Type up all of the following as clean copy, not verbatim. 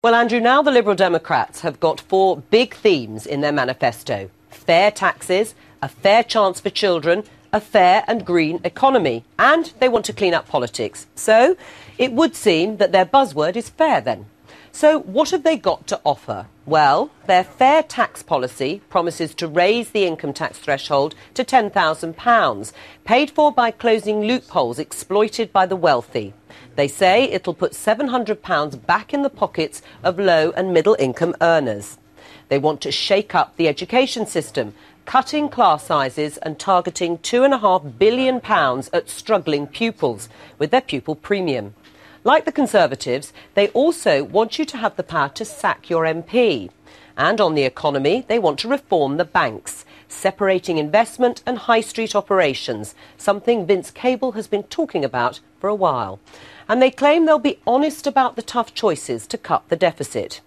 Well, Andrew, now the Liberal Democrats have got four big themes in their manifesto: fair taxes, a fair chance for children, a fair and green economy, and they want to clean up politics. So it would seem that their buzzword is fair then. So what have they got to offer? Well, their fair tax policy promises to raise the income tax threshold to £10,000, paid for by closing loopholes exploited by the wealthy. They say it'll put £700 back in the pockets of low and middle income earners. They want to shake up the education system, cutting class sizes and targeting £2.5 billion at struggling pupils with their pupil premium. Like the Conservatives, they also want you to have the power to sack your MP. And on the economy, they want to reform the banks, separating investment and high street operations, something Vince Cable has been talking about for a while. And they claim they'll be honest about the tough choices to cut the deficit.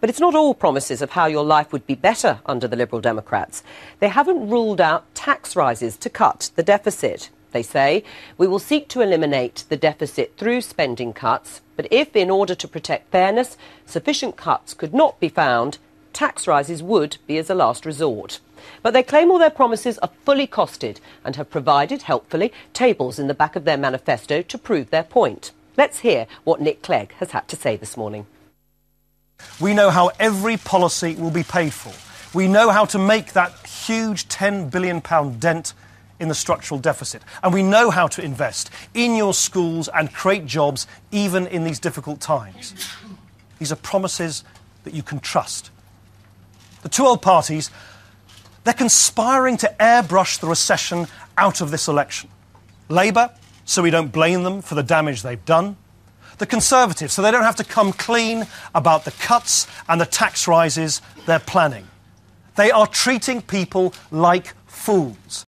But it's not all promises of how your life would be better under the Liberal Democrats. They haven't ruled out tax rises to cut the deficit. They say, we will seek to eliminate the deficit through spending cuts, but if, in order to protect fairness, sufficient cuts could not be found, tax rises would be as a last resort. But they claim all their promises are fully costed and have provided, helpfully, tables in the back of their manifesto to prove their point. Let's hear what Nick Clegg has had to say this morning. We know how every policy will be paid for. We know how to make that huge £10 billion dent in the structural deficit. And we know how to invest in your schools and create jobs even in these difficult times. These are promises that you can trust. The two old parties, they're conspiring to airbrush the recession out of this election. Labour, so we don't blame them for the damage they've done. The Conservatives, so they don't have to come clean about the cuts and the tax rises they're planning. They are treating people like fools.